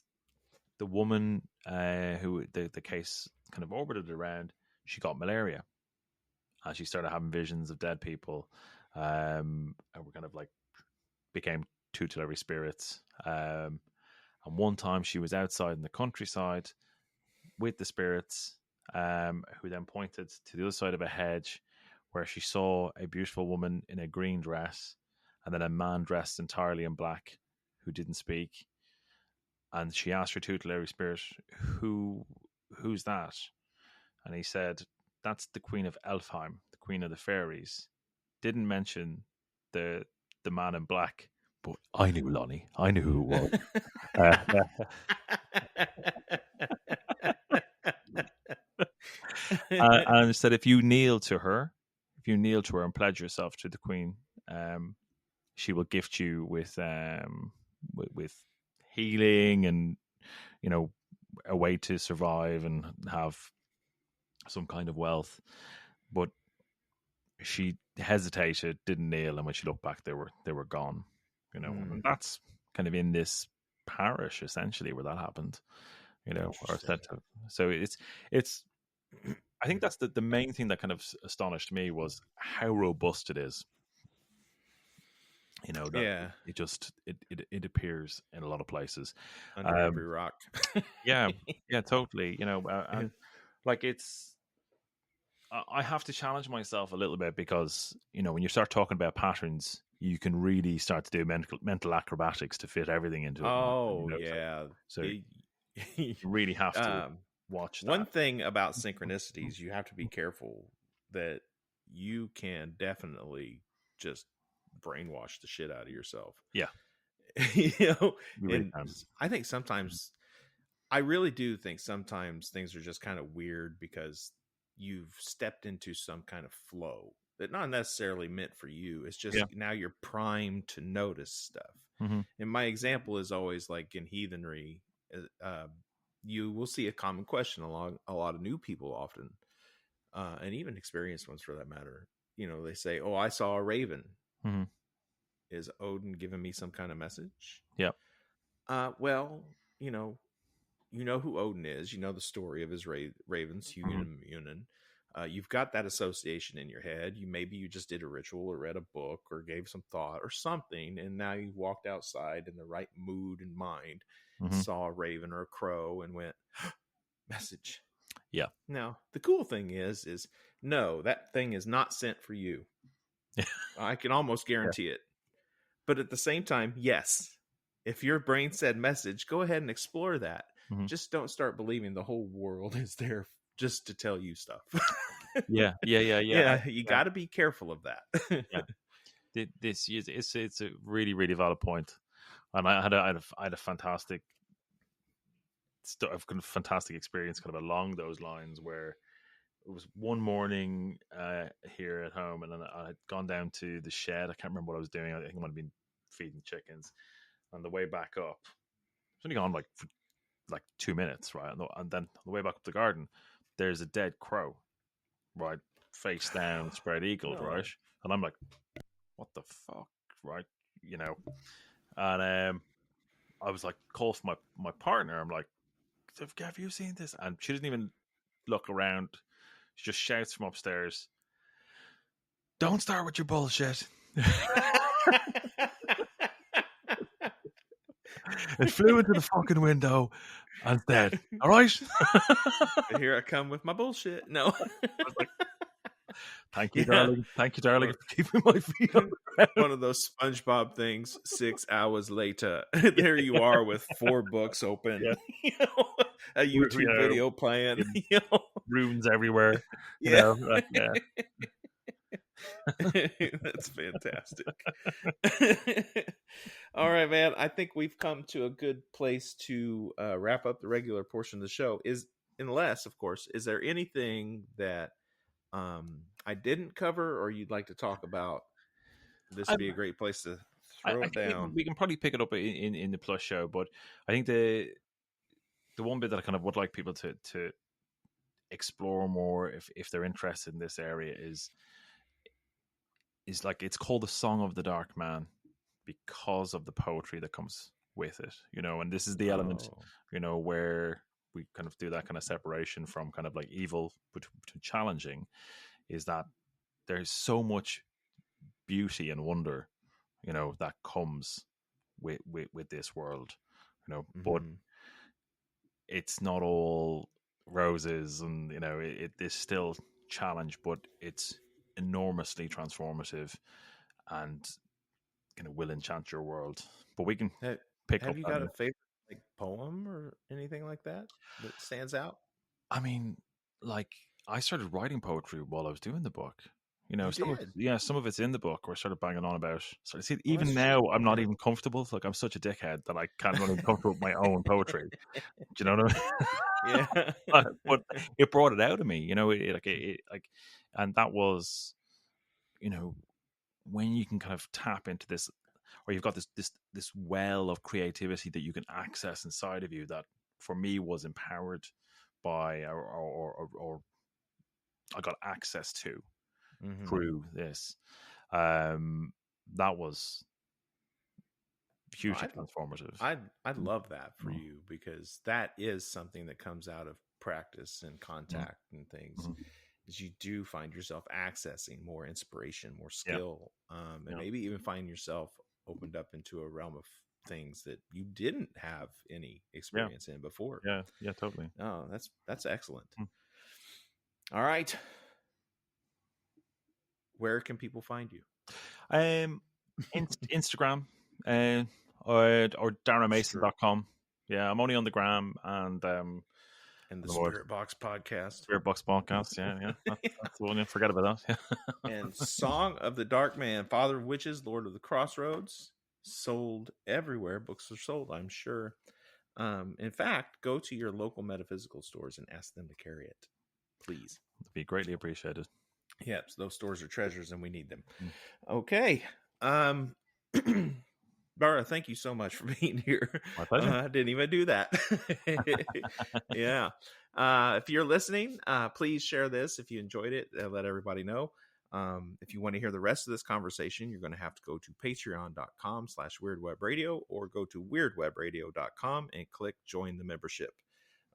the woman who the case kind of orbited around, she got malaria, and she started having visions of dead people, and we kind of like became tutelary spirits. And one time she was outside in the countryside with the spirits, who then pointed to the other side of a hedge where she saw a beautiful woman in a green dress and then a man dressed entirely in black who didn't speak, and she asked her tutelary spirit, who's that? And he said, that's the Queen of Elfheim, the Queen of the Fairies. Didn't mention the man in black, but I knew, Lonnie. I knew who it was. And said, if you kneel to her and pledge yourself to the Queen, she will gift you with healing and, you know, a way to survive and have some kind of wealth. But she hesitated, didn't kneel, and when she looked back, they were gone. You know, and that's kind of in this parish essentially where that happened. You know, or said to. So it's. I think that's the main thing that kind of astonished me was how robust it is. You know, that it appears in a lot of places under every rock. yeah, totally. You know, and like it's. I have to challenge myself a little bit because, you know, when you start talking about patterns, you can really start to do mental acrobatics to fit everything into it. Oh, you know? yeah. So you really have to watch that. One thing about synchronicities, you have to be careful that you can definitely just brainwash the shit out of yourself. Yeah. You know, really and I think sometimes, I really do think sometimes things are just kind of weird because you've stepped into some kind of flow that not necessarily meant for you. It's just now you're primed to notice stuff. Mm-hmm. And my example is always like in heathenry, you will see a common question along a lot of new people often, and even experienced ones for that matter. You know, they say, "Oh, I saw a raven." Mm-hmm. Is Odin giving me some kind of message? Yeah. Well, you know who Odin is. You know the story of his ravens, Hugin and Munin. You've got that association in your head. Maybe you just did a ritual or read a book or gave some thought or something, and now you walked outside in the right mood and mind, saw a raven or a crow, and went, message. Yeah. Now, the cool thing is no, that thing is not sent for you. I can almost guarantee it. But at the same time, yes, if your brain said message, go ahead and explore that. Just don't start believing the whole world is there just to tell you stuff. Yeah. You got to be careful of that. It's a really, really valid point. And I had a fantastic fantastic experience kind of along those lines where it was one morning here at home, and then I had gone down to the shed. I can't remember what I was doing. I think I might have been feeding chickens. On the way back up, it's only gone for 2 minutes, right? And then on the way back up the garden, there's a dead crow, right, face down, spread eagled, right? And I'm like, what the fuck, right? You know, and I was like, call for my partner. I'm like, have you seen this? And she didn't even look around. She just shouts from upstairs, don't start with your bullshit. It flew into the fucking window and dead. All right. Here I come with my bullshit. No. Thank you, darling. Thank you, darling, for keeping my feet on the ground. One of those SpongeBob things. 6 hours later, there you are with 4 books open. Yeah. You know, a YouTube video playing. You know. Runes everywhere. You know, That's fantastic. All right, man. I think we've come to a good place to wrap up the regular portion of the show. Unless, of course, is there anything that I didn't cover or you'd like to talk about? This would be a great place to throw it down. We can probably pick it up in the plus show, but I think the one bit that I kind of would like people to explore more if they're interested in this area is like, it's called the Song of the Dark Man because of the poetry that comes with it, you know. And this is the element, you know, where we kind of do that kind of separation from kind of like evil but challenging, is that there's so much beauty and wonder, you know, that comes with this world, you know. But it's not all roses, and you know, it is still challenge, but it's enormously transformative and kind of will enchant your world. But we can pick up. Have you got a favorite like poem or anything like that stands out? I mean, like I started writing poetry while I was doing the book. You know, some of it's in the book where I started banging on about. So see, even now, I'm not even comfortable. Like I'm such a dickhead that I can't even comfortable with my own poetry. Do you know what I mean? Yeah. But it brought it out of me. You know, and that was, you know, when you can kind of tap into this, or you've got this well of creativity that you can access inside of you. That for me was empowered by, or I got access to. Through this, that was hugely transformative. I'd love that for you, because that is something that comes out of practice and contact and things. Is you do find yourself accessing more inspiration, more skill, and maybe even find yourself opened up into a realm of things that you didn't have any experience in before. Yeah, totally. Oh, that's excellent. All right. Where can people find you? Instagram or DarraghMason.com. Yeah, I'm only on the gram and the Spirit Box podcast. Spirit Box podcast, yeah. That's the one. You forget about that. And Song of the Dark Man, Father of Witches, Lord of the Crossroads, sold everywhere. Books are sold, I'm sure. In fact, go to your local metaphysical stores and ask them to carry it, please. It'd be greatly appreciated. Yes, those stores are treasures and we need them. Okay. Darragh, thank you so much for being here. My pleasure. I didn't even do that. Yeah. If you're listening, please share this. If you enjoyed it, let everybody know. If you want to hear the rest of this conversation, you're going to have to go to patreon.com/weirdwebradio or go to weirdwebradio.com and click join the membership.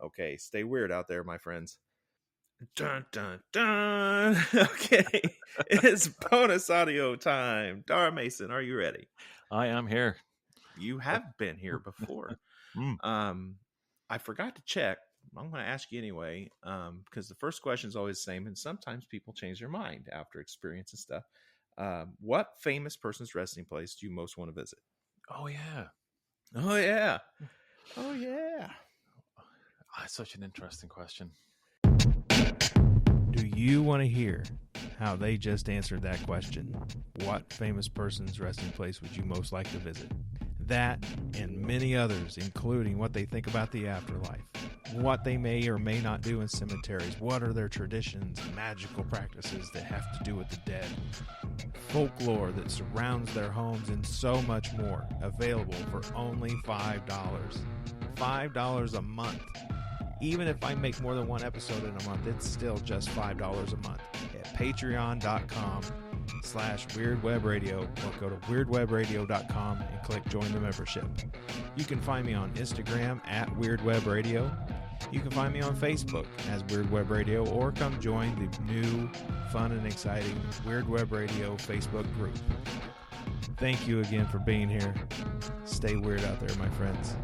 Okay. Stay weird out there, my friends. Dun, dun, dun. Okay. It's bonus audio time. Darragh Mason, are you ready? I am here. You have been here before. I forgot to check. I'm going to ask you anyway, because the first question is always the same, and sometimes people change their mind after experience and stuff. What famous person's resting place do you most want to visit? Oh, yeah. Oh, yeah. Oh, yeah. That's such an interesting question. Do you want to hear how they just answered that question? What famous person's resting place would you most like to visit? That and many others, including what they think about the afterlife, what they may or may not do in cemeteries, what are their traditions, magical practices that have to do with the dead, folklore that surrounds their homes, and so much more, available for only $5. $5 a month. Even if I make more than one episode in a month, it's still just $5 a month at patreon.com/weirdwebradio or go to weirdwebradio.com and click join the membership. You can find me on Instagram at weirdwebradio. You can find me on Facebook as Weird Web Radio, or come join the new, fun, and exciting Weird Web Radio Facebook group. Thank you again for being here. Stay weird out there, my friends.